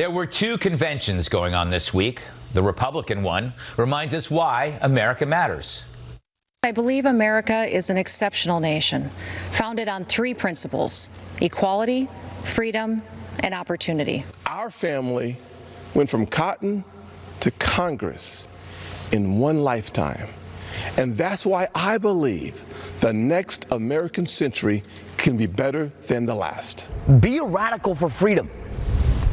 There were two conventions going on this week. The Republican one reminds us why America matters. I believe America is an exceptional nation, founded on three principles: equality, freedom, and opportunity. Our family went from cotton to Congress in one lifetime. And that's why I believe the next American century can be better than the last. Be a radical for freedom.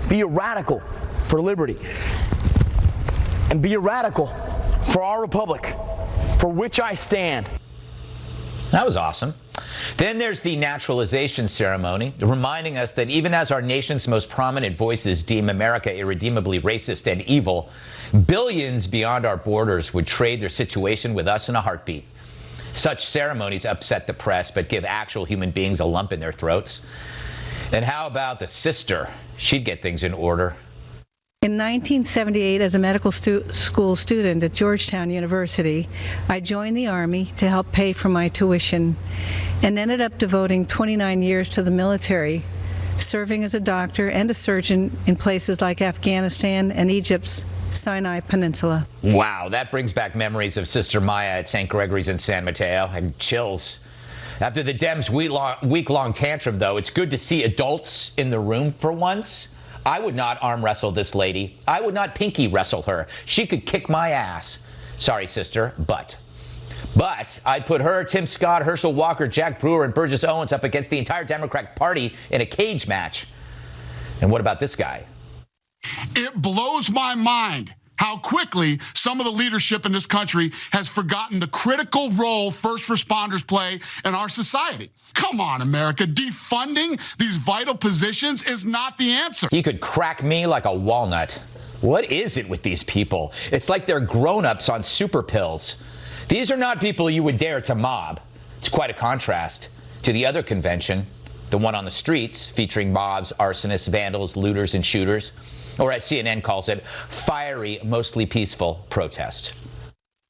Be a radical for liberty. And be a radical for our republic, for which I stand. That was awesome. Then there's the naturalization ceremony, reminding us that even as our nation's most prominent voices deem America irredeemably racist and evil, billions beyond our borders would trade their situation with us in a heartbeat. Such ceremonies upset the press, but give actual human beings a lump in their throats. And how about the sister? She'd get things in order. In 1978, as a medical school student at Georgetown University, I joined the Army to help pay for my tuition and ended up devoting 29 years to the military, serving as a doctor and a surgeon in places like Afghanistan and Egypt's Sinai Peninsula. Wow, that brings back memories of Sister Maya at St. Gregory's in San Mateo, and chills. After the Dems' week-long tantrum, though, it's good to see adults in the room for once. I would not arm wrestle this lady. I would not pinky wrestle her. She could kick my ass. Sorry, sister, but I'd put her, Tim Scott, Herschel Walker, Jack Brewer, and Burgess Owens up against the entire Democratic Party in a cage match. And what about this guy? It blows my mind how quickly some of the leadership in this country has forgotten the critical role first responders play in our society. Come on, America. Defunding these vital positions is not the answer. He could crack me like a walnut. What is it with these people? It's like they're grown-ups on super pills. These are not people you would dare to mob. It's quite a contrast to the other convention, the one on the streets, featuring mobs, arsonists, vandals, looters, and shooters, or as CNN calls it, fiery, mostly peaceful protest.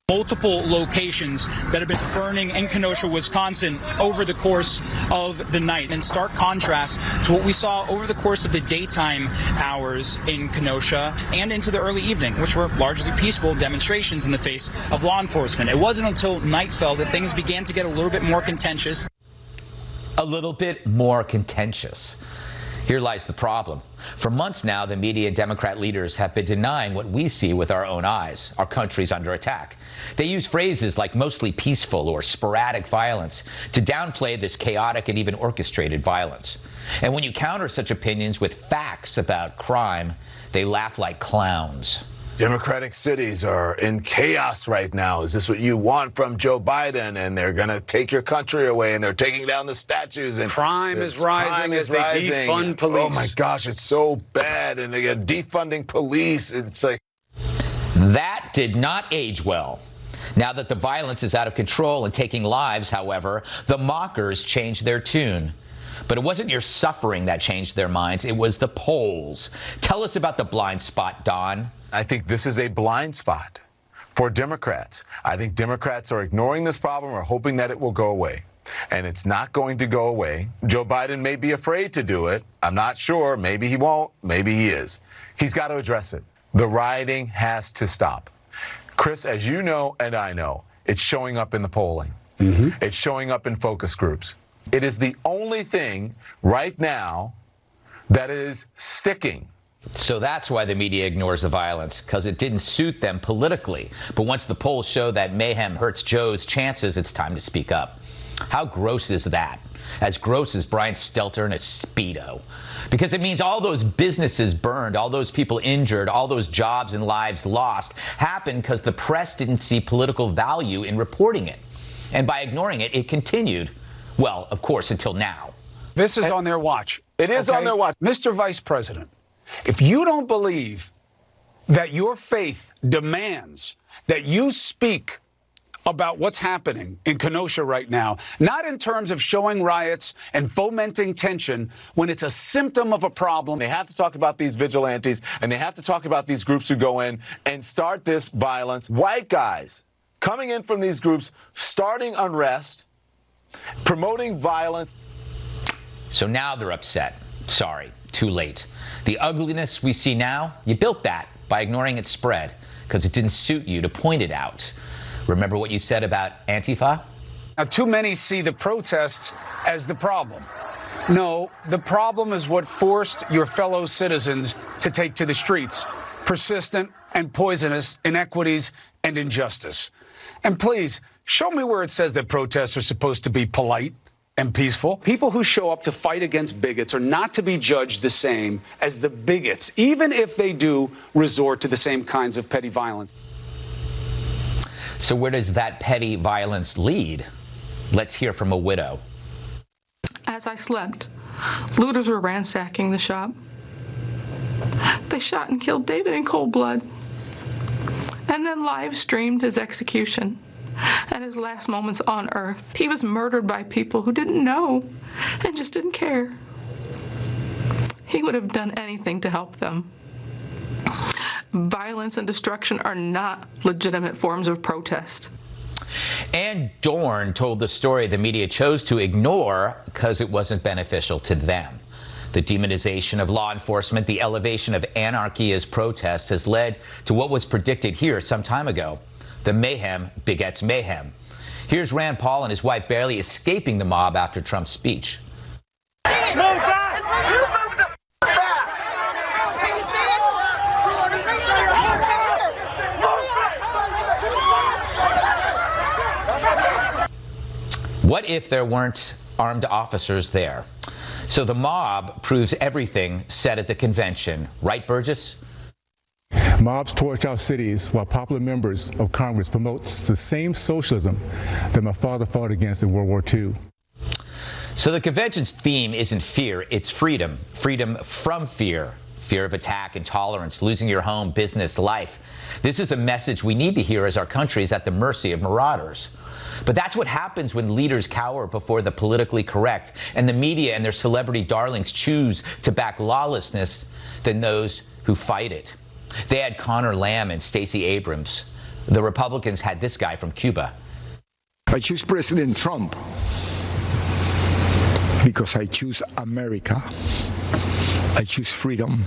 Multiple locations that have been burning in Kenosha, Wisconsin over the course of the night. In stark contrast to what we saw over the course of the daytime hours in Kenosha and into the early evening, which were largely peaceful demonstrations in the face of law enforcement. It wasn't until night fell that things began to get a little bit more contentious. A little bit more contentious. Here lies the problem. For months now, the media and Democrat leaders have been denying what we see with our own eyes. Our country's under attack. They use phrases like mostly peaceful or sporadic violence to downplay this chaotic and even orchestrated violence. And when you counter such opinions with facts about crime, they laugh like clowns. Democratic cities are in chaos right now. Is this what you want from Joe Biden? And they're going to take your country away, and they're taking down the statues. And crime is rising as they defund police. Oh, my gosh, it's so bad. And they're defunding police. It's like... That did not age well. Now that the violence is out of control and taking lives, however, the mockers changed their tune. But it wasn't your suffering that changed their minds. It was the polls. Tell us about the blind spot, Don. I think this is a blind spot for Democrats. I think Democrats are ignoring this problem or hoping that it will go away. And it's not going to go away. Joe Biden may be afraid to do it. I'm not sure. Maybe he won't. Maybe he is. He's got to address it. The rioting has to stop. Chris, as you know and I know, it's showing up in the polling. It's showing up in focus groups. It is the only thing right now that is sticking. So that's why the media ignores the violence, because it didn't suit them politically. But once the polls show that mayhem hurts Joe's chances, it's time to speak up. How gross is that? As gross as Brian Stelter in a Speedo. Because it means all those businesses burned, all those people injured, all those jobs and lives lost happened because the press didn't see political value in reporting it. And by ignoring it, it continued. Well, of course, until now. This is on their watch. It is on their watch. Mr. Vice President, if you don't believe that your faith demands that you speak about what's happening in Kenosha right now, not in terms of showing riots and fomenting tension when it's a symptom of a problem. They have to talk about these vigilantes, and they have to talk about these groups who go in and start this violence. White guys coming in from these groups, starting unrest, promoting violence. So now they're upset. Sorry, too late. The ugliness we see now, you built that by ignoring its spread because it didn't suit you to point it out. Remember what you said about Antifa? Now, too many see the protests as the problem. No, the problem is what forced your fellow citizens to take to the streets. Persistent and poisonous inequities and injustice. And please, show me where it says that protests are supposed to be polite and peaceful. People who show up to fight against bigots are not to be judged the same as the bigots, even if they do resort to the same kinds of petty violence. So where does that petty violence lead? Let's hear from a widow. As I slept, looters were ransacking the shop. They shot and killed David in cold blood, and then live streamed his execution and his last moments on earth. He was murdered by people who didn't know and just didn't care. He would have done anything to help them. Violence and destruction are not legitimate forms of protest. Ann Dorn told the story the media chose to ignore because it wasn't beneficial to them. The demonization of law enforcement, the elevation of anarchy as protest has led to what was predicted here some time ago. The mayhem begets mayhem. Here's Rand Paul and his wife barely escaping the mob after Trump's speech. Move back! You move the back! What if there weren't armed officers there? So the mob proves everything said at the convention. Right, Burgess? Mobs torch our cities while popular members of Congress promote the same socialism that my father fought against in World War II. So the convention's theme isn't fear, it's freedom. Freedom from fear. Fear of attack, intolerance, losing your home, business, life. This is a message we need to hear as our country is at the mercy of marauders. But that's what happens when leaders cower before the politically correct and the media and their celebrity darlings choose to back lawlessness than those who fight it. They had Connor Lamb and Stacey Abrams. The Republicans had this guy from Cuba. I choose President Trump because I choose America. I choose freedom.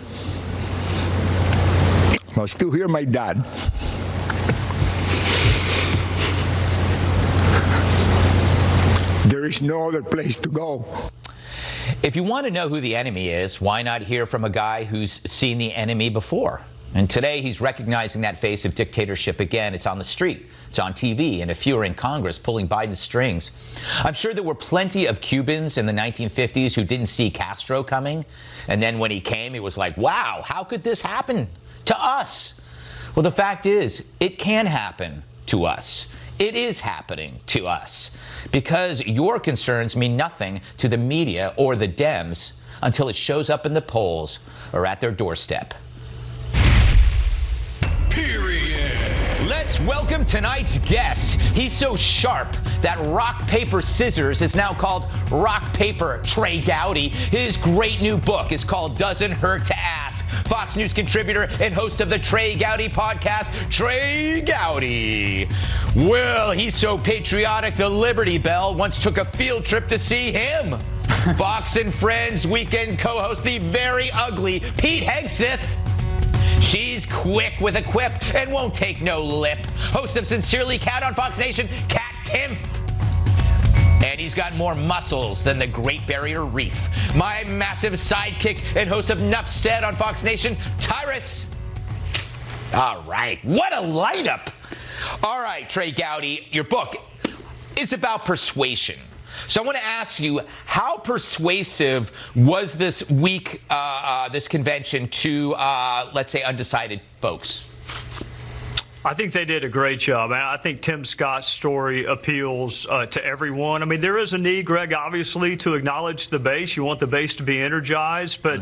I still hear my dad. There is no other place to go. If you want to know who the enemy is, why not hear from a guy who's seen the enemy before? And today he's recognizing that face of dictatorship again. It's on the street, it's on TV, and a few are in Congress pulling Biden's strings. I'm sure there were plenty of Cubans in the 1950s who didn't see Castro coming. And then when he came, it was like, wow, how could this happen to us? Well, the fact is, it can happen to us. It is happening to us because your concerns mean nothing to the media or the Dems until it shows up in the polls or at their doorstep. Period. Let's welcome tonight's guest. He's so sharp that rock, paper, scissors is now called rock, paper, Trey Gowdy. His great new book is called Doesn't Hurt to Ask. Fox News contributor and host of the Trey Gowdy podcast, Trey Gowdy. Well, he's so patriotic, the Liberty Bell once took a field trip to see him. Fox and Friends weekend co-host, the very ugly Pete Hegseth. She's quick with a quip and won't take no lip. Host of Sincerely Cat on Fox Nation, Cat Timpf. And he's got more muscles than the Great Barrier Reef. My massive sidekick and host of Nuff Said on Fox Nation, Tyrus. All right, what a lineup. All right, Trey Gowdy, your book is about persuasion. So I want to ask you, how persuasive was this week, this convention to, let's say, undecided folks? I think they did a great job. I think Tim Scott's story appeals to everyone. I mean, there is a need, Greg, obviously, to acknowledge the base. You want the base to be energized, but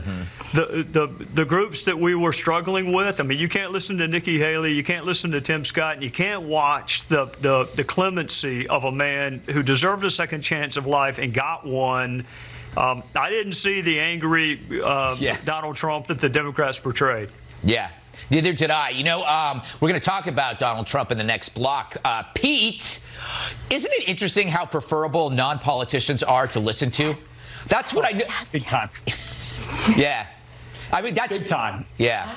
the groups that we were struggling with, I mean, you can't listen to Nikki Haley, you can't listen to Tim Scott, and you can't watch the clemency of a man who deserved a second chance of life and got one. I didn't see the angry Donald Trump that the Democrats portrayed. Yeah. Neither did I. You know, we're going to talk about Donald Trump in the next block. Pete, isn't it interesting how preferable non-politicians are to listen to? That's what I knew. Big time. Yeah. I mean, that's big time. Yeah.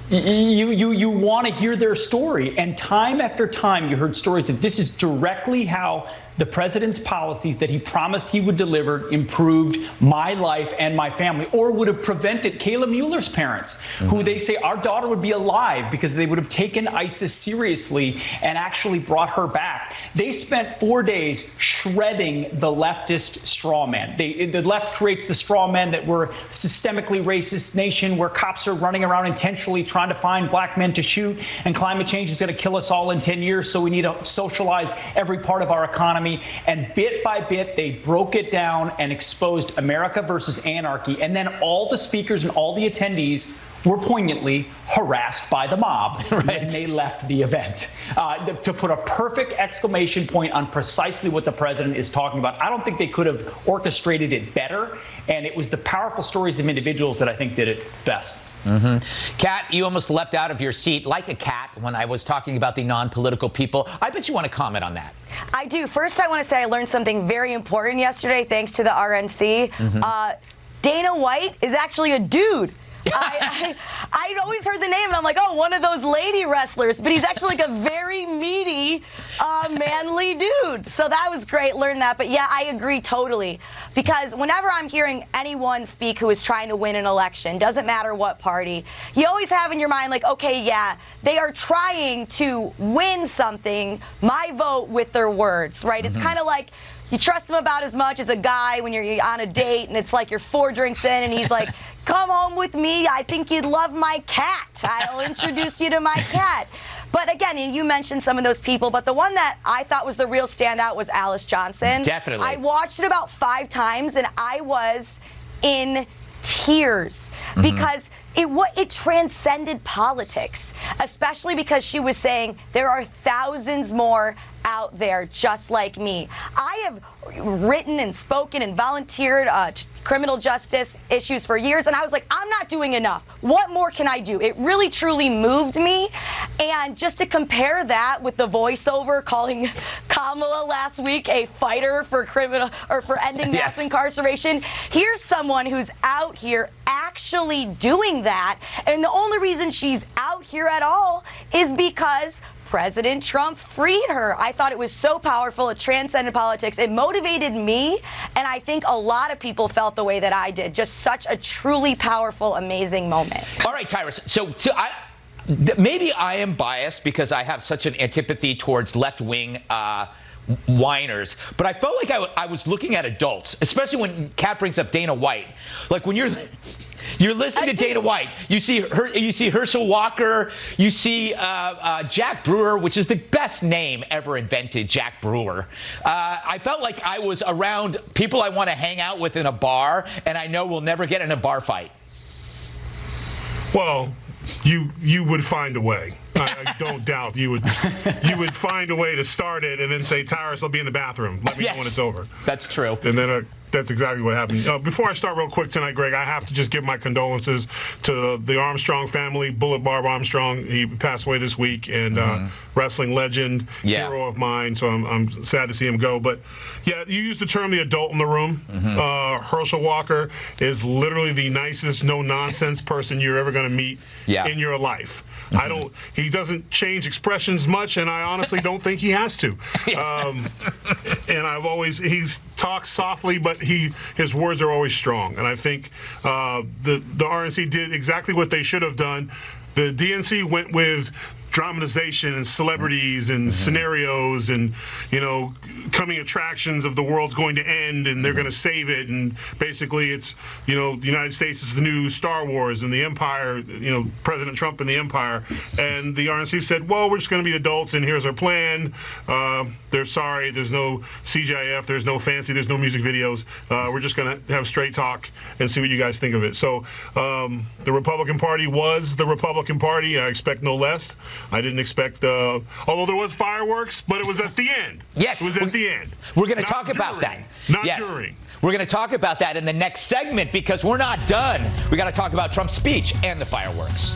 You want to hear their story. And time after time, you heard stories that this is directly how the president's policies that he promised he would deliver improved my life and my family, or would have prevented Kayla Mueller's parents, who they say our daughter would be alive because they would have taken ISIS seriously and actually brought her back. They spent 4 days shredding the leftist straw man. The left creates the straw man that we're a systemically racist nation where cops are running around intentionally trying to find black men to shoot, and climate change is going to kill us all in 10 years, so we need to socialize every part of our economy. And bit by bit, they broke it down and exposed America versus anarchy. And then all the speakers and all the attendees were poignantly harassed by the mob when they left the event. To put a perfect exclamation point on precisely what the president is talking about, I don't think they could have orchestrated it better. And it was the powerful stories of individuals that I think did it best. Kat, you almost leapt out of your seat like a cat when I was talking about the non-political people. I bet you want to comment on that. I do. First, I want to say I learned something very important yesterday, thanks to the RNC. Dana White is actually a dude. I'd always heard the name, and I'm like, oh, one of those lady wrestlers. But he's actually like a very meaty, manly dude. So that was great, learn that. But yeah, I agree totally. Because whenever I'm hearing anyone speak who is trying to win an election, doesn't matter what party, you always have in your mind, like, okay, yeah, they are trying to win something, my vote, with their words, right? It's kind of like, you trust him about as much as a guy when you're on a date and it's like you're 4 drinks in and he's like, come home with me. I think you'd love my cat. I'll introduce you to my cat. But again, you mentioned some of those people, but the one that I thought was the real standout was Alice Johnson. Definitely. I watched it about 5 times and I was in tears because it transcended politics, especially because she was saying there are thousands more out there just like me. I have written and spoken and volunteered criminal justice issues for years, and I was like, I'm not doing enough. What more can I do? It really, truly moved me. And just to compare that with the voiceover calling Kamala last week a fighter for ending mass incarceration, here's someone who's out here actually doing that. And the only reason she's out here at all is because President Trump freed her. I thought it was so powerful. It transcended politics. It motivated me, and I think a lot of people felt the way that I did. Just such a truly powerful, amazing moment. All right, Tyrus. So maybe I am biased because I have such an antipathy towards left-wing whiners, but I felt like I was looking at adults, especially when Kat brings up Dana White. Like when you're listening to Dana White, you see Herschel Walker, you see Jack Brewer, which is the best name ever invented, Jack Brewer. I felt like I was around people I want to hang out with in a bar, and I know we'll never get in a bar fight. Well, you would find a way. I don't doubt you would find a way to start it and then say, Tyrus, I'll be in the bathroom. Let me know when it's over. That's true. And then that's exactly what happened. Before I start real quick tonight, Greg, I have to just give my condolences to the Armstrong family. Bullet Barb Armstrong, he passed away this week, and wrestling legend, hero of mine, so I'm sad to see him go. But, yeah, you used the term the adult in the room. Herschel Walker is literally the nicest, no-nonsense person you're ever going to meet in your life. He doesn't change expressions much, and I honestly don't think he has to. And he's talks softly, but his words are always strong. And I think the RNC did exactly what they should have done. The DNC went with dramatization and celebrities and scenarios and, coming attractions of the world's going to end and they're going to save it. And basically it's, the United States is the new Star Wars and the Empire, President Trump and the Empire. And the RNC said, well, we're just going to be adults and here's our plan. They're sorry. There's no CGIF. There's no fancy. There's no music videos. We're just going to have straight talk and see what you guys think of it. So the Republican Party was the Republican Party. I expect no less. I didn't expect, although there was fireworks, but it was at the end. Yes. It was at the end. We're going to talk about that. Not during. We're going to talk about that in the next segment because we're not done. We got to talk about Trump's speech and the fireworks.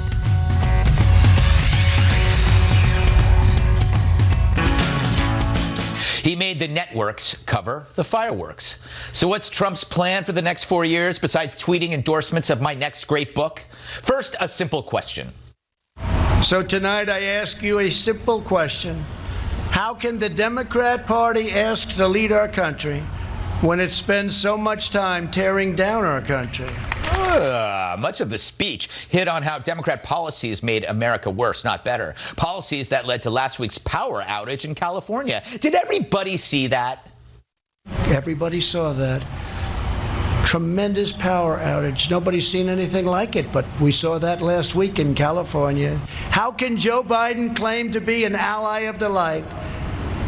He made the networks cover the fireworks. So what's Trump's plan for the next 4 years besides tweeting endorsements of my next great book? First, a simple question. So tonight I ask you a simple question. How can the Democrat Party ask to lead our country when it spends so much time tearing down our country? Much of the speech hit on how Democrat policies made America worse, not better. Policies that led to last week's power outage in California. Did everybody see that? Everybody saw that. Tremendous power outage. Nobody's seen anything like it, but we saw that last week in California. How can Joe Biden claim to be an ally of the light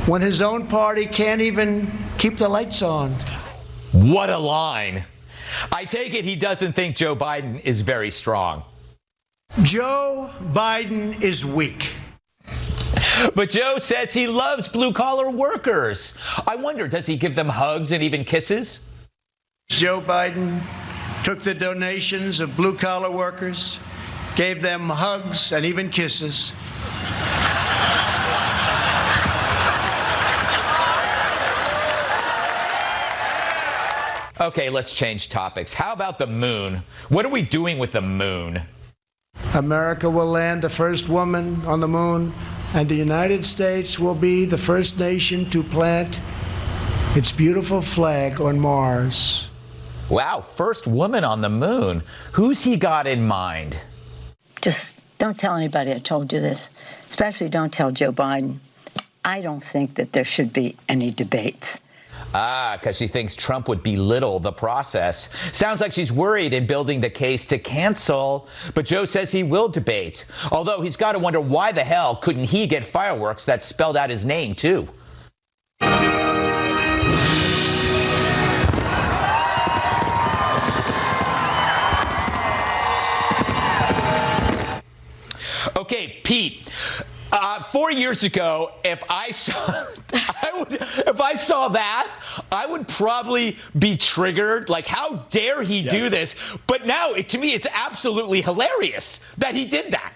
when his own party can't even keep the lights on? What a line. I take it he doesn't think Joe Biden is very strong. Joe Biden is weak. But Joe says he loves blue-collar workers. I wonder, does he give them hugs and even kisses? Joe Biden took the donations of blue-collar workers, gave them hugs and even kisses. Okay, let's change topics. How about the moon? What are we doing with the moon? America will land the first woman on the moon, and the United States will be the first nation to plant its beautiful flag on Mars. Wow, first woman on the moon. Who's he got in mind? Just don't tell anybody I told you this, especially don't tell Joe Biden. I don't think that there should be any debates. Because she thinks Trump would belittle the process. Sounds like she's worried in building the case to cancel. But Joe says he will debate. Although he's got to wonder why the hell couldn't he get fireworks that spelled out his name, too? Okay, Pete. 4 years ago, if I saw that, I would probably be triggered. Like, how dare he do this? But now, to me, it's absolutely hilarious that he did that.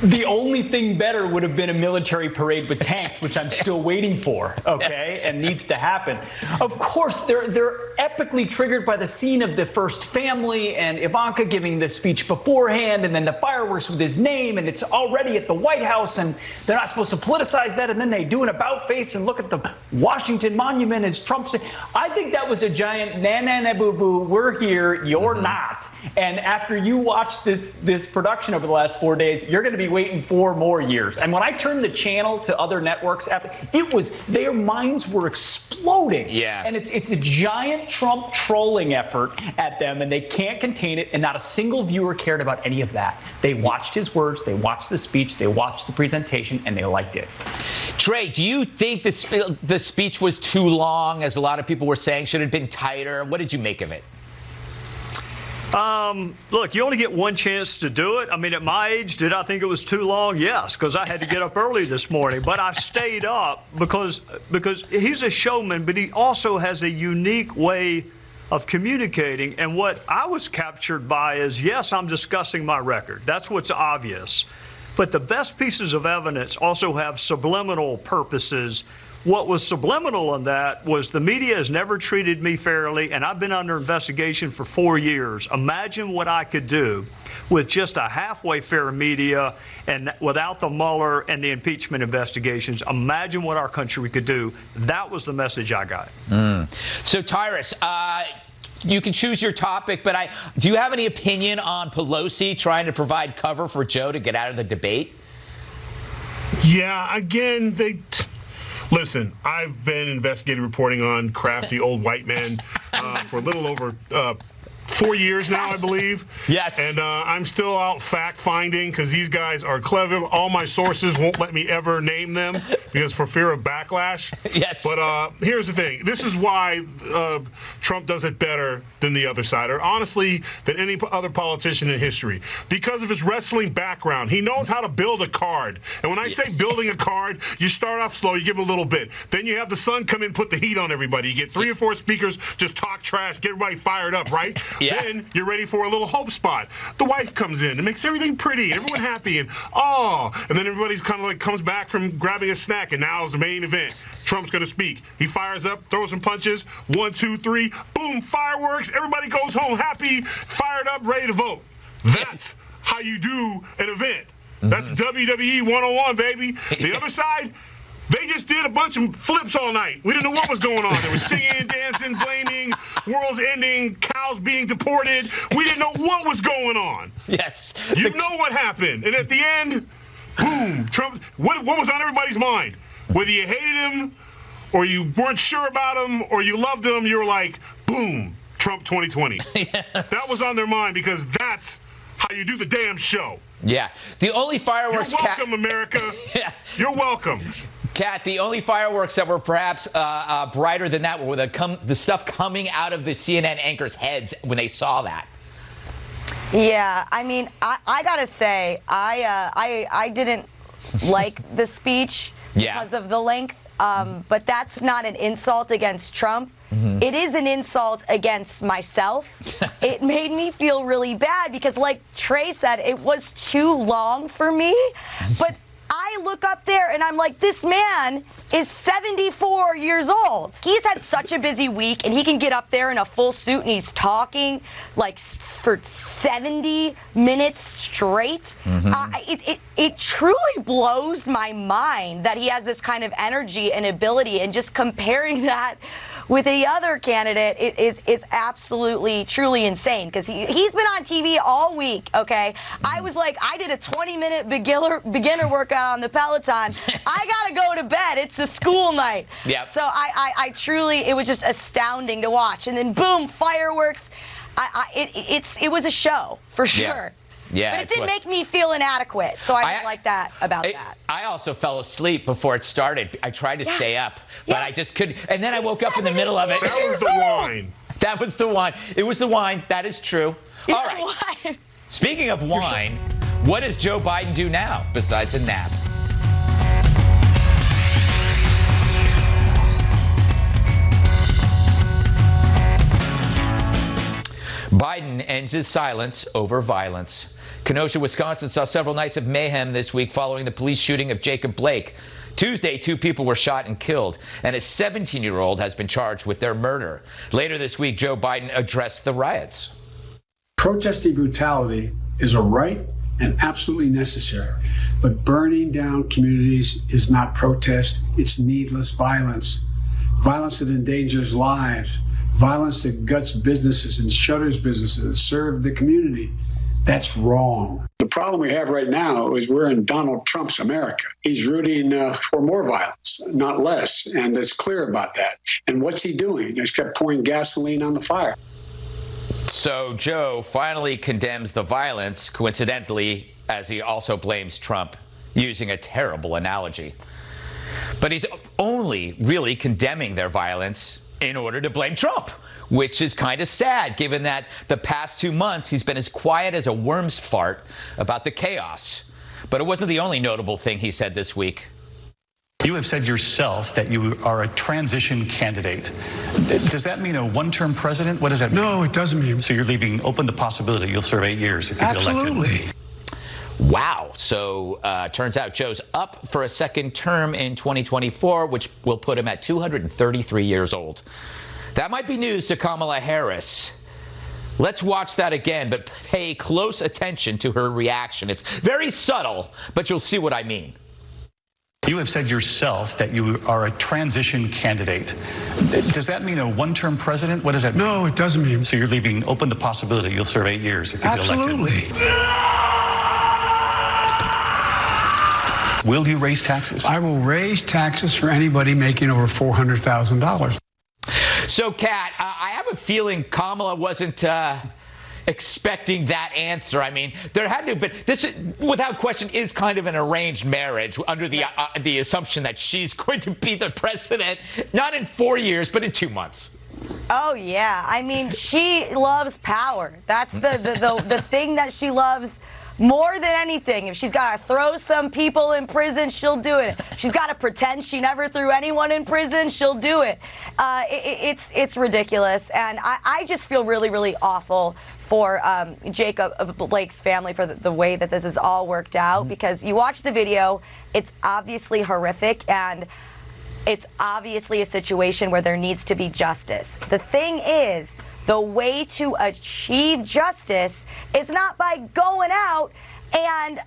The only thing better would have been a military parade with tanks, which I'm still waiting for, okay, and needs to happen. Of course, they're epically triggered by the scene of the first family and Ivanka giving the speech beforehand, and then the fireworks with his name, and it's already at the White House, and they're not supposed to politicize that, and then they do an about face and look at the Washington Monument as Trump said. I think that was a giant na-na-na-boo-boo, we're here, you're not. And after you watch this production over the last 4 days, you're going to be waiting 4 more years. And when I turned the channel to other networks, their minds were exploding. Yeah. And it's a giant Trump trolling effort at them, and they can't contain it. And not a single viewer cared about any of that. They watched his words, they watched the speech, they watched the presentation, and they liked it. Trey, do you think the speech was too long, as a lot of people were saying? Should it have been tighter? What did you make of it? Look, you only get one chance to do it. I mean, at my age, did I think it was too long? Yes, because I had to get up early this morning. But I stayed up because he's a showman, but he also has a unique way of communicating. And what I was captured by is, yes, I'm discussing my record. That's what's obvious. But the best pieces of evidence also have subliminal purposes. What was subliminal in that was the media has never treated me fairly, and I've been under investigation for 4 years. Imagine what I could do with just a halfway fair media and without the Mueller and the impeachment investigations. Imagine what our country could do. That was the message I got. So, Tyrus, you can choose your topic, but do you have any opinion on Pelosi trying to provide cover for Joe to get out of the debate? Yeah, again, listen, I've been investigative reporting on crafty old white men for a little over 4 years now, I believe. Yes. And I'm still out fact-finding because these guys are clever. All my sources won't let me ever name them because for fear of backlash. Yes. But here's the thing. This is why Trump does it better than the other side, or honestly, than any other politician in history. Because of his wrestling background, he knows how to build a card. And when I say building a card, you start off slow, you give him a little bit. Then you have the sun come in, put the heat on everybody. You get 3 or 4 speakers, just talk trash, get everybody fired up, right? Yeah. Then you're ready for a little hope spot. The wife comes in and makes everything pretty, everyone happy, and and then everybody's kind of like comes back from grabbing a snack, and now is the main event. Trump's going to speak. He fires up, throws some punches. 1, 2, 3, boom, fireworks. Everybody goes home happy, fired up, ready to vote. That's how you do an event. That's WWE 101, baby. The other side, they just did a bunch of flips all night. We didn't know what was going on. There was singing, dancing, blaming, world's ending, cows being deported. We didn't know what was going on. Yes. You know what happened. And at the end, boom, Trump. What was on everybody's mind? Whether you hated him or you weren't sure about him or you loved him, you were like, boom, Trump 2020. Yes. That was on their mind because that's how you do the damn show. Yeah. The only fireworks... You're welcome, America. Yeah. You're welcome. Kat, the only fireworks that were perhaps brighter than that were the stuff coming out of the CNN anchors' heads when they saw that. Yeah, I mean, I gotta say, I didn't like the speech because of the length, but that's not an insult against Trump. It is an insult against myself. It made me feel really bad because, like Trey said, it was too long for me. But I look up there and I'm like, this man is 74 years old. He's had such a busy week, and he can get up there in a full suit and he's talking like for 70 minutes straight. It truly blows my mind that he has this kind of energy and ability, and just comparing that with the other candidate is absolutely, truly insane, because he's been on TV all week, okay? I was like, I did a 20-minute beginner workout on the Peloton. I got to go to bed. It's a school night. Yep. So I truly, it was just astounding to watch. And then, boom, fireworks. It was a show, for sure. Yeah, but it did make me feel inadequate, so I didn't like that about that. I also fell asleep before it started. I tried to stay up, but I just couldn't. And then I woke up in the middle of it. That was the wine. That was the wine. It was the wine. That is true. All right. Speaking of wine, what does Joe Biden do now besides a nap? Biden ends his silence over violence. Kenosha, Wisconsin saw several nights of mayhem this week following the police shooting of Jacob Blake. Tuesday, 2 people were shot and killed, and a 17-year-old has been charged with their murder. Later this week, Joe Biden addressed the riots. Protesting brutality is a right and absolutely necessary, but burning down communities is not protest. It's needless violence. Violence that endangers lives. Violence that guts businesses and shutters businesses, serve the community. That's wrong. The problem we have right now is we're in Donald Trump's America. He's rooting for more violence, not less, and it's clear about that. And what's he doing? He's kept pouring gasoline on the fire. So Joe finally condemns the violence, coincidentally, as he also blames Trump, using a terrible analogy. But he's only really condemning their violence in order to blame Trump, which is kind of sad, given that the past 2 months he's been as quiet as a worm's fart about the chaos. But it wasn't the only notable thing he said this week. You have said yourself that you are a transition candidate. Does that mean a one-term president? What does that mean? No, it doesn't mean. So you're leaving open the possibility you'll serve 8 years if you get elected? Absolutely. Wow. So turns out Joe's up for a second term in 2024, which will put him at 233 years old. That might be news to Kamala Harris. Let's watch that again, but pay close attention to her reaction. It's very subtle, but you'll see what I mean. You have said yourself that you are a transition candidate. Does that mean a one-term president? What does that mean? No, it doesn't mean. So you're leaving open the possibility you'll serve 8 years if you get elected? Absolutely. Will you raise taxes? I will raise taxes for anybody making over $400,000. So, Kat, I have a feeling Kamala wasn't expecting that answer. I mean, there had to, but this, without question, is kind of an arranged marriage under the assumption that she's going to be the president, not in 4 years, but in 2 months. Oh yeah, I mean, she loves power. That's the thing that she loves more than anything. If she's got to throw some people in prison, she'll do it. If she's got to pretend she never threw anyone in prison, she'll do it. It's ridiculous. And I just feel really, really awful for Jacob Blake's family for the way that this has all worked out, because you watch the video, it's obviously horrific, and it's obviously a situation where there needs to be justice. The thing is, the way to achieve justice is not by going out and,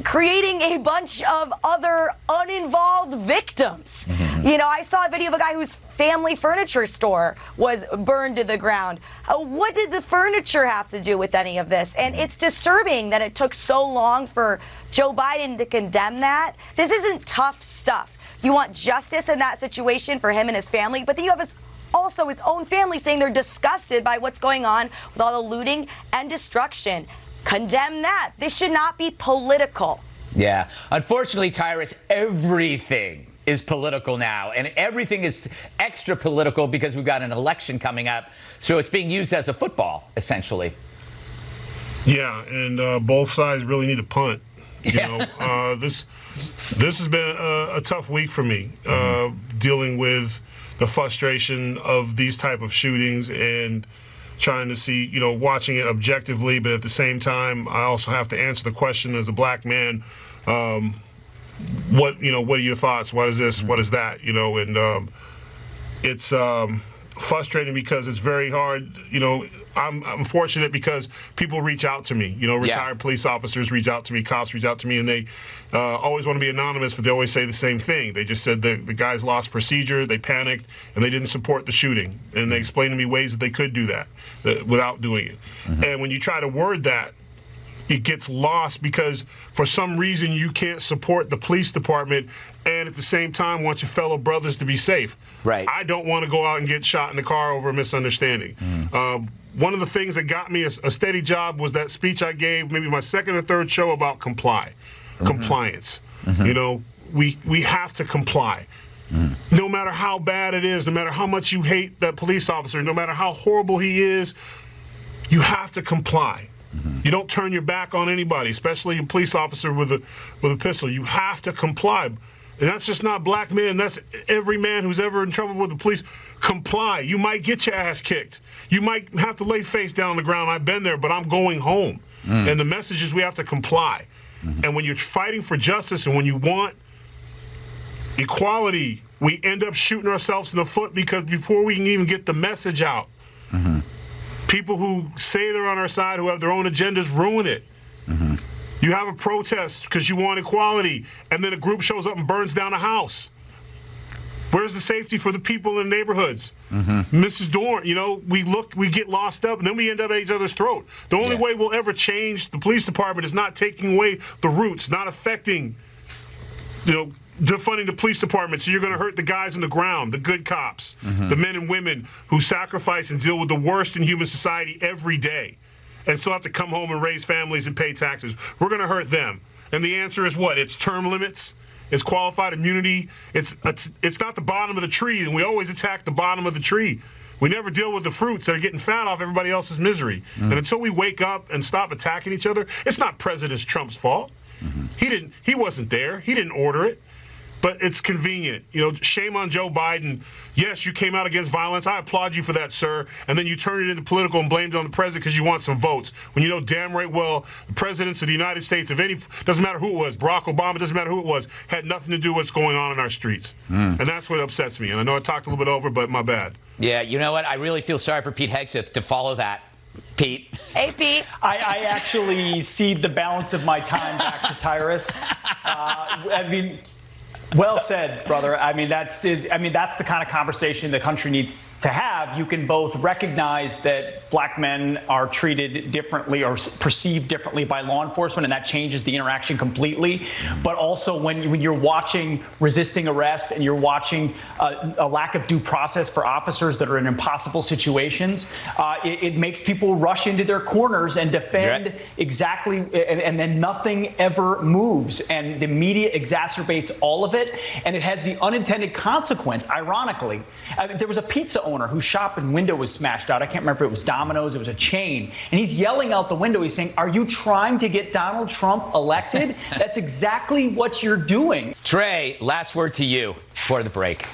creating a bunch of other uninvolved victims. You know, I saw a video of a guy whose family furniture store was burned to the ground. What did the furniture have to do with any of this? And it's disturbing that it took so long for Joe Biden to condemn that. This isn't tough stuff. You want justice in that situation for him and his family, but then you have also his own family saying they're disgusted by what's going on with all the looting and destruction. Condemn that. This should not be political. Yeah. Unfortunately, Tyrus, everything is political now, and everything is extra political because we've got an election coming up. So it's being used as a football, essentially. Yeah, and both sides really need to punt. You know, this has been a tough week for me, dealing with the frustration of these type of shootings and trying to see, watching it objectively, but at the same time, I also have to answer the question as a black man, what are your thoughts? What is this? What is that? And it's frustrating because it's very hard. I'm fortunate because people reach out to me. Retired police officers reach out to me, cops reach out to me, and they always want to be anonymous, but they always say the same thing. They just said the guys lost procedure, they panicked, and they didn't support the shooting. And they explained to me ways that they could do that without doing it. And when you try to word that, it gets lost because for some reason you can't support the police department and at the same time want your fellow brothers to be safe. Right. I don't want to go out and get shot in the car over a misunderstanding. One of the things that got me a steady job was that speech I gave, maybe my second or third show, about compliance. We have to comply. No matter how bad it is, no matter how much you hate that police officer, no matter how horrible he is, you have to comply. You don't turn your back on anybody, especially a police officer with a pistol. You have to comply. And that's just not black men. That's every man who's ever in trouble with the police. Comply. You might get your ass kicked. You might have to lay face down on the ground. I've been there, but I'm going home. And the message is we have to comply. And when you're fighting for justice and when you want equality, we end up shooting ourselves in the foot because before we can even get the message out, people who say they're on our side, who have their own agendas, ruin it. You have a protest because you want equality, and then a group shows up and burns down a house. Where's the safety for the people in the neighborhoods? Mrs. Dorn, we get lost up, and then we end up at each other's throat. The only way we'll ever change the police department is not taking away the roots, not affecting, defunding the police department, so you're going to hurt the guys on the ground, the good cops, the men and women who sacrifice and deal with the worst in human society every day and still have to come home and raise families and pay taxes. We're going to hurt them. And the answer is what? It's term limits. It's qualified immunity. It's not the bottom of the tree, and we always attack the bottom of the tree. We never deal with the fruits that are getting fat off everybody else's misery. And until we wake up and stop attacking each other, it's not President Trump's fault. He wasn't there. He didn't order it. But it's convenient. Shame on Joe Biden. Yes, you came out against violence. I applaud you for that, sir. And then you turned it into political and blamed it on the president because you want some votes. When you know damn right well the presidents of the United States, doesn't matter who it was, Barack Obama, doesn't matter who it was, had nothing to do with what's going on in our streets. And that's what upsets me. And I know I talked a little bit over, but my bad. Yeah, you know what? I really feel sorry for Pete Hegseth to follow that. Pete. Hey, Pete. I actually cede the balance of my time back to Tyrus. Well said, brother. That's the kind of conversation the country needs to have. You can both recognize that black men are treated differently or perceived differently by law enforcement, and that changes the interaction completely. But also when you're watching resisting arrest and you're watching a lack of due process for officers that are in impossible situations, it makes people rush into their corners and defend exactly, and then nothing ever moves. And the media exacerbates all of of it, and it has the unintended consequence, ironically. There was a pizza owner whose shop and window was smashed out. I can't remember if it was Domino's, it was a chain. And he's yelling out the window, he's saying, "Are you trying to get Donald Trump elected?" That's exactly what you're doing. Trey, last word to you before the break.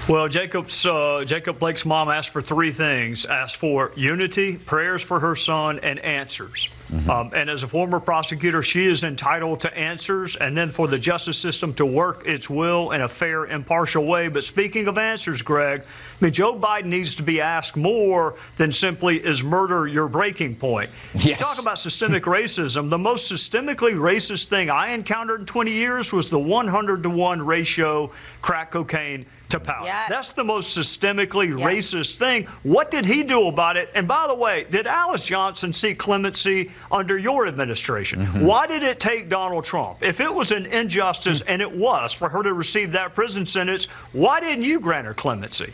Well, Jacob Blake's mom asked for three things: asked for unity, prayers for her son, and answers. And as a former prosecutor, she is entitled to answers, and then for the justice system to work its will in a fair, impartial way. But speaking of answers, Greg, I mean, Joe Biden needs to be asked more than simply, is murder your breaking point? Yes. You talk about systemic racism. The most systemically racist thing I encountered in 20 years was the 100-to-1 ratio crack cocaine to powder. Yes. That's the most systemically racist thing. What did he do about it? And by the way, did Alice Johnson seek clemency under your administration? Why did it take Donald Trump? If it was an injustice, and it was, for her to receive that prison sentence, why didn't you grant her clemency?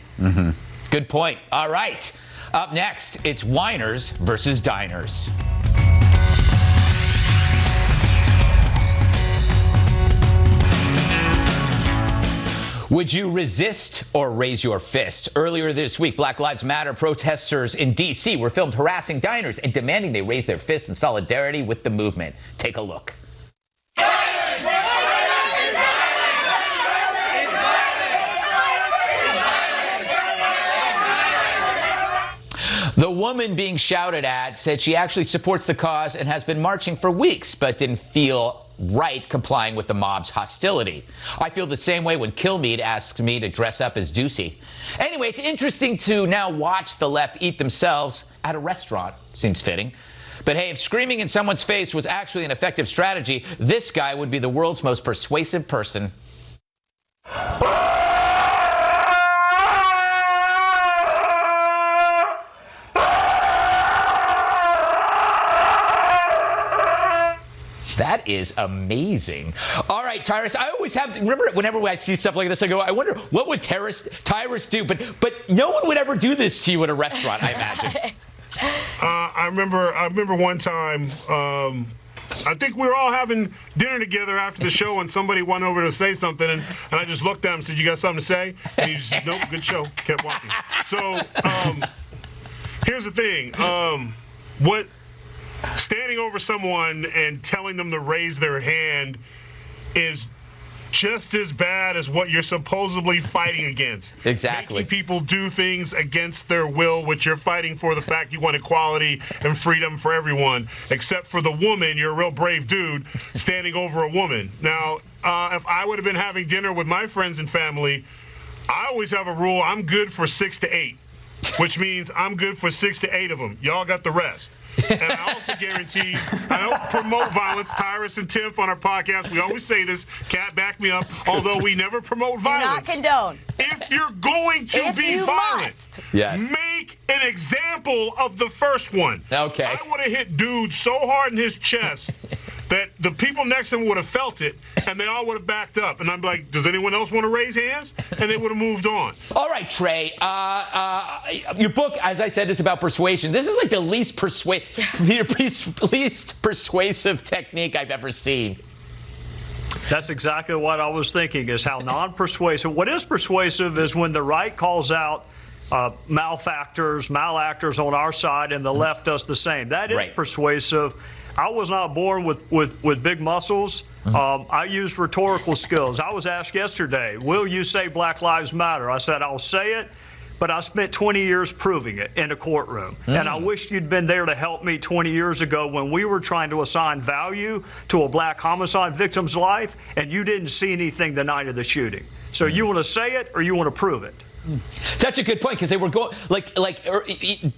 Good point. All right. Up next, it's whiners versus diners. Would you resist or raise your fist? Earlier this week, Black Lives Matter protesters in D.C. were filmed harassing diners and demanding they raise their fists in solidarity with the movement. Take a look. The woman being shouted at said she actually supports the cause and has been marching for weeks, but didn't feel right complying with the mob's hostility. I feel the same way when Kilmeade asks me to dress up as Ducey. Anyway, it's interesting to now watch the left eat themselves at a restaurant. Seems fitting. But hey, if screaming in someone's face was actually an effective strategy, this guy would be the world's most persuasive person. That is amazing. All right, Tyrus, I always have to, remember whenever I see stuff like this, I go, I wonder what would Tyrus do? But no one would ever do this to you at a restaurant, I imagine. I remember one time, I think we were all having dinner together after the show, and somebody went over to say something, and I just looked at him and said, "You got something to say?" And he just said, "Nope, good show." Kept walking. So here's the thing. Standing over someone and telling them to raise their hand is just as bad as what you're supposedly fighting against. Exactly. Making people do things against their will, which you're fighting for the fact you want equality and freedom for everyone, except for the woman. You're a real brave dude standing over a woman. Now, if I would have been having dinner with my friends and family, I always have a rule. I'm good for 6 to 8, which means I'm good for 6 to 8 of them. Y'all got the rest. And I also guarantee I don't promote violence. Tyrus and Tim on our podcast, we always say this. Kat, back me up. Although we never promote violence. Do not condone. If you're going to be violent, make an example of the first one. Okay. I would have hit dude so hard in his chest that the people next to him would have felt it, and they all would have backed up. And I'm like, does anyone else want to raise hands? And they would have moved on. All right, Trey. Your book, as I said, is about persuasion. This is like the least persuasive technique I've ever seen. That's exactly what I was thinking, is how non-persuasive. What is persuasive is when the right calls out malfactors, malactors on our side, and the left does the same. That is persuasive. I was not born with big muscles. I used rhetorical skills. I was asked yesterday, will you say Black Lives Matter? I said, I'll say it, but I spent 20 years proving it in a courtroom. And I wish you'd been there to help me 20 years ago when we were trying to assign value to a black homicide victim's life, and you didn't see anything the night of the shooting. So you want to say it or you want to prove it? Such a good point, because they were going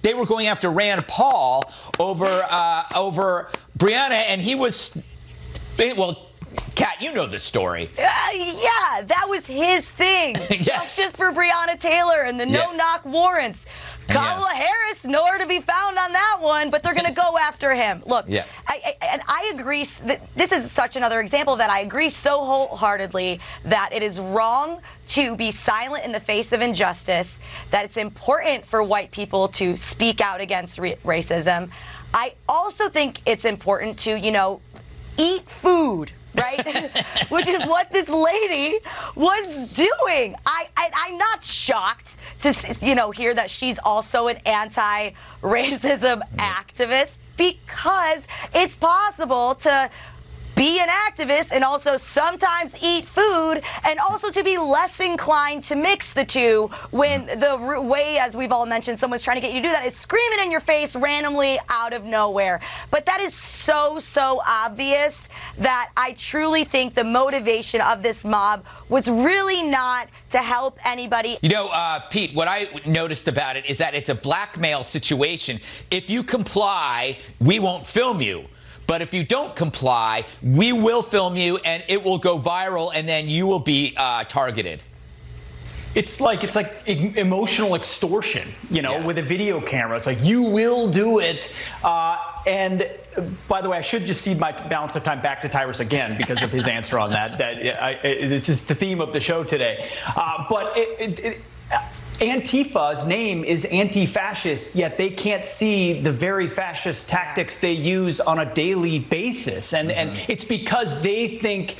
they were going after Rand Paul over Breonna, and he was Kat, you know the story. Yeah, that was his thing. Justice for Breonna Taylor and the no-knock warrants. Kamala Harris, nowhere to be found on that one, but they're going to go after him. Look, I agree. This is such another example that I agree so wholeheartedly that it is wrong to be silent in the face of injustice, that it's important for white people to speak out against racism. I also think it's important to, eat food right? Which is what this lady was doing. I'm not shocked to hear that she's also an anti-racism activist, because it's possible to be an activist and also sometimes eat food, and also to be less inclined to mix the two when the way, as we've all mentioned, someone's trying to get you to do that is screaming in your face randomly out of nowhere. But that is so obvious that I truly think the motivation of this mob was really not to help anybody. You know, Pete, what I noticed about it is that it's a blackmail situation. If you comply, we won't film you. But if you don't comply, we will film you, and it will go viral, and then you will be targeted. It's like emotional extortion, with a video camera. It's like, you will do it. And by the way, I should just cede my balance of time back to Tyrus again because of his answer on that. This is the theme of the show today. But Antifa's name is anti-fascist, yet they can't see the very fascist tactics they use on a daily basis. And it's because they think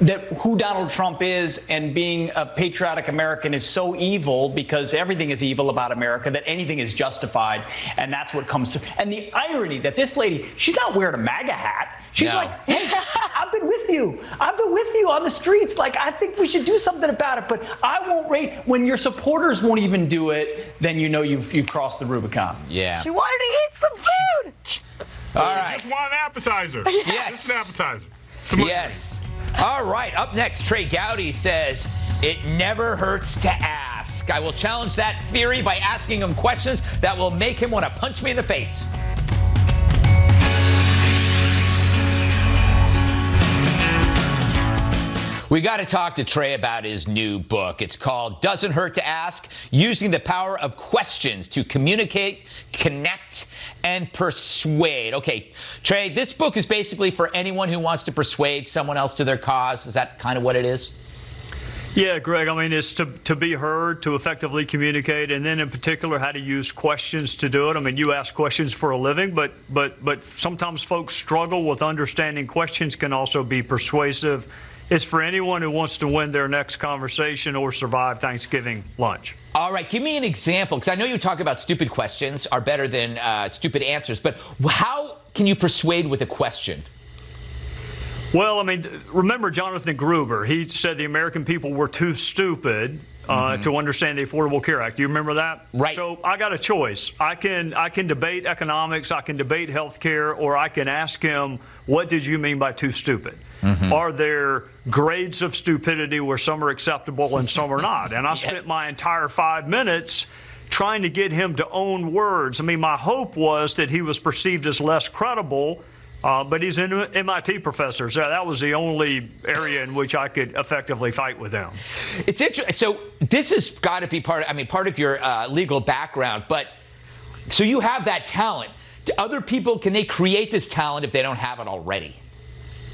that who Donald Trump is and being a patriotic American is so evil, because everything is evil about America, that anything is justified. And that's what comes to. And the irony that this lady, she's not wearing a MAGA hat. She's like, hey, I've been with you. I've been with you on the streets. Like, I think we should do something about it. But I won't rate. When your supporters won't even do it, then you know you've crossed the Rubicon. Yeah. She wanted to eat some food. All right. Just want an appetizer. Yes. Just an appetizer. Yes. All right, up next, Trey Gowdy says, it never hurts to ask. I will challenge that theory by asking him questions that will make him want to punch me in the face. We got to talk to Trey about his new book. It's called Doesn't Hurt to Ask, Using the Power of Questions to Communicate, Connect, and Persuade. Okay, Trey, this book is basically for anyone who wants to persuade someone else to their cause. Is that kind of what it is? Yeah, Greg, I mean, it's to be heard, to effectively communicate, and then in particular how to use questions to do it. I mean, you ask questions for a living, but sometimes folks struggle with understanding questions can also be persuasive. It's for anyone who wants to win their next conversation or survive Thanksgiving lunch. All right, give me an example, because I know you talk about stupid questions are better than stupid answers, but how can you persuade with a question? Well, I mean, remember Jonathan Gruber. He said the American people were too stupid to understand the Affordable Care Act. Do you remember that? Right. So I got a choice. I can debate economics, I can debate health care, or I can ask him, what did you mean by too stupid? Are there grades of stupidity where some are acceptable and some are not? And I spent my entire 5 minutes trying to get him to own words. I mean, my hope was that he was perceived as less credible, but he's an MIT professor, so that was the only area in which I could effectively fight with him. It's interesting. So this has got to be part of your legal background, but so you have that talent. Do other people, can they create this talent if they don't have it already?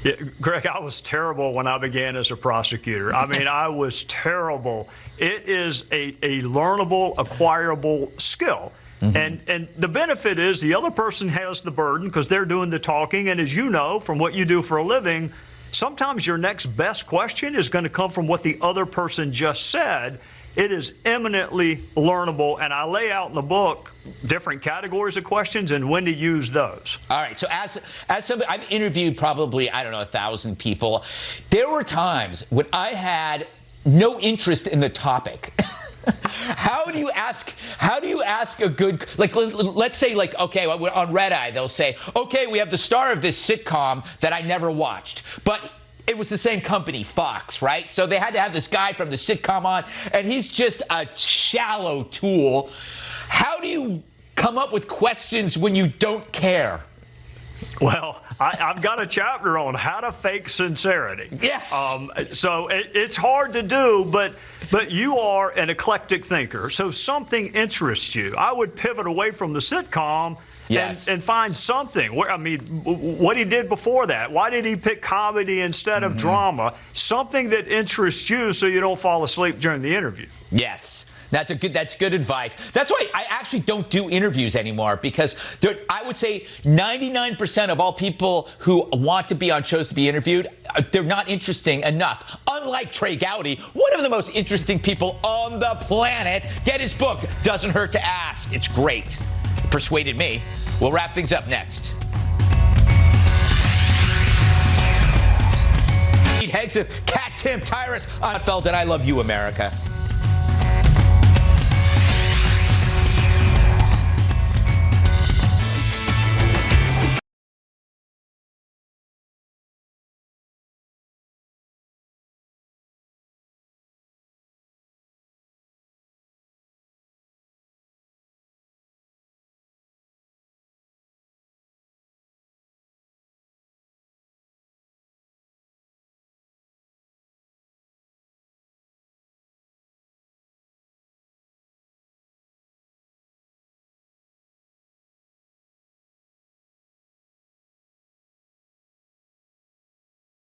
Yeah, Greg, I was terrible when I began as a prosecutor. I mean, I was terrible. It is a learnable, acquirable skill. And the benefit is the other person has the burden because they're doing the talking. And as you know from what you do for a living, sometimes your next best question is going to come from what the other person just said. It is eminently learnable, and I lay out in the book different categories of questions and when to use those. All right, so as somebody, I've interviewed probably, 1,000 people. There were times when I had no interest in the topic. How do you ask a good, like, let's say, like, okay, on Red Eye, they'll say, okay, we have the star of this sitcom that I never watched, but it was the same company, Fox, right? So they had to have this guy from the sitcom on, and he's just a shallow tool. How do you come up with questions when you don't care? Well, I've got a chapter on how to fake sincerity. Yes. So it's hard to do, but you are an eclectic thinker. So something interests you. I would pivot away from the sitcom and find something. What he did before that. Why did he pick comedy instead of drama? Something that interests you so you don't fall asleep during the interview. Yes. That's good advice. That's why I actually don't do interviews anymore, because I would say 99% of all people who want to be on shows to be interviewed, they're not interesting enough. Unlike Trey Gowdy, one of the most interesting people on the planet. Get his book, Doesn't Hurt to Ask. It's great. It persuaded me. We'll wrap things up next. Hegseth, Cat Tim, Tyrus, Gutfeld, and I love you, America.